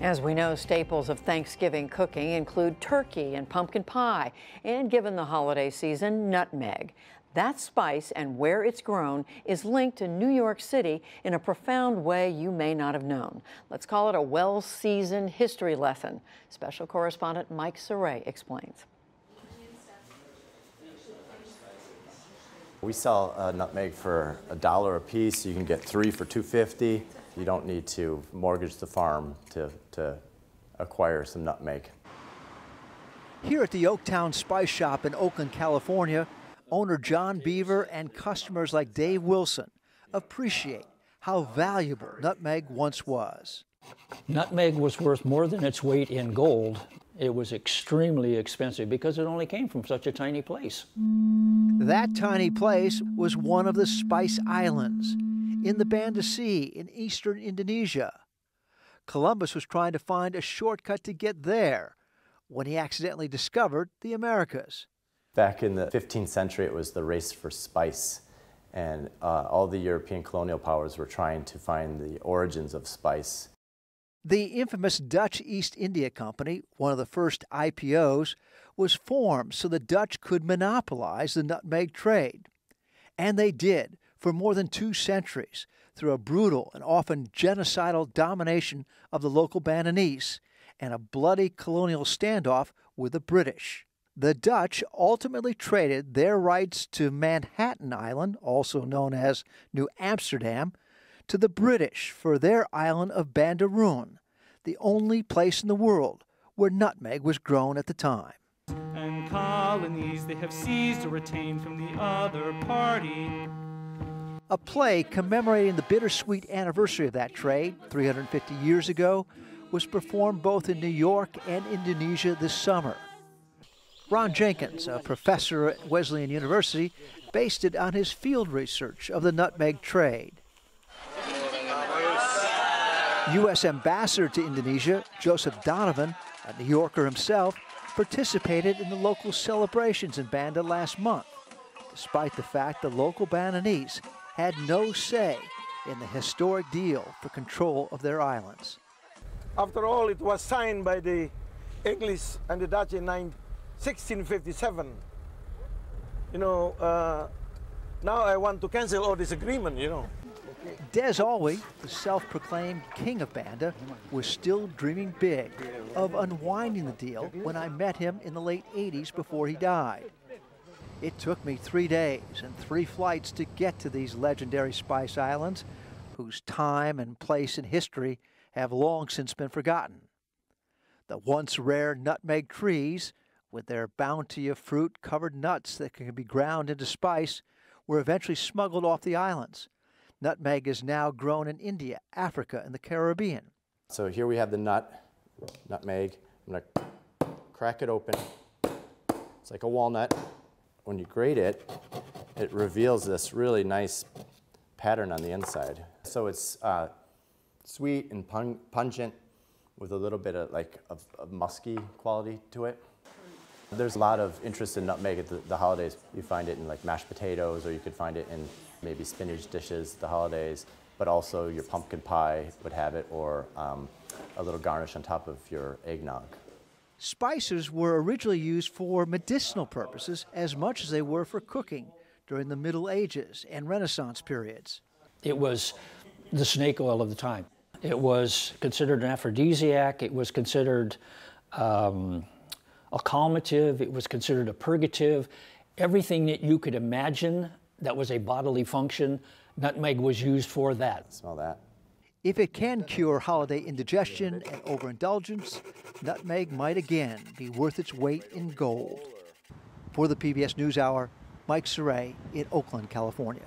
As we know, staples of Thanksgiving cooking include turkey and pumpkin pie, and given the holiday season, nutmeg. That spice and where it's grown is linked to New York City in a profound way you may not have known. Let's call it a well-seasoned history lesson. Special correspondent Mike Saray explains. We sell nutmeg for $1 a piece. You can get 3 for $2.50. You don't need to mortgage the farm to acquire some nutmeg. Here at the Oaktown Spice Shop in Oakland, California, owner John Beaver and customers like Dave Wilson appreciate how valuable nutmeg once was. Nutmeg was worth more than its weight in gold. It was extremely expensive because it only came from such a tiny place. That tiny place was one of the Spice Islands in the Banda Sea in eastern Indonesia. Columbus was trying to find a shortcut to get there when he accidentally discovered the Americas. Back in the 15th century, it was the race for spice, and all the European colonial powers were trying to find the origins of spice. The infamous Dutch East India Company, one of the first IPOs, was formed so the Dutch could monopolize the nutmeg trade. And they did for more than 2 centuries through a brutal and often genocidal domination of the local Bandanese and a bloody colonial standoff with the British. The Dutch ultimately traded their rights to Manhattan Island, also known as New Amsterdam, to the British for their island of Bandaroon, the only place in the world where nutmeg was grown at the time. And colonies they have seized or retained from the other party. A play commemorating the bittersweet anniversary of that trade, 350 years ago, was performed both in New York and Indonesia this summer. Ron Jenkins, a professor at Wesleyan University, based it on his field research of the nutmeg trade. U.S. Ambassador to Indonesia, Joseph Donovan, a New Yorker himself, participated in the local celebrations in Banda last month, despite the fact the local Bandanese had no say in the historic deal for control of their islands. After all, it was signed by the English and the Dutch in 1657. Now I want to cancel all this agreement, Des Alwy, the self-proclaimed king of Banda, was still dreaming big of unwinding the deal when I met him in the late 80s before he died. It took me 3 days and 3 flights to get to these legendary Spice Islands, whose time and place in history have long since been forgotten. The once rare nutmeg trees, with their bounty of fruit-covered nuts that can be ground into spice, were eventually smuggled off the islands. Nutmeg is now grown in India, Africa, and the Caribbean. So here we have the nutmeg. I'm going to crack it open. It's like a walnut. When you grate it, it reveals this really nice pattern on the inside. So it's sweet and pungent with a little bit of musky quality to it. There's a lot of interest in nutmeg at the holidays. You find it in like mashed potatoes, or you could find it in maybe spinach dishes the holidays, but also your pumpkin pie would have it, or a little garnish on top of your eggnog. Spices were originally used for medicinal purposes as much as they were for cooking during the Middle Ages and Renaissance periods. It was the snake oil of the time. It was considered an aphrodisiac. It was considered a calmative. It was considered a purgative. Everything that you could imagine that was a bodily function, nutmeg was used for that. Smell that. If it can cure holiday indigestion and overindulgence, nutmeg might again be worth its weight in gold. For the PBS NewsHour, Mike Saray in Oakland, California.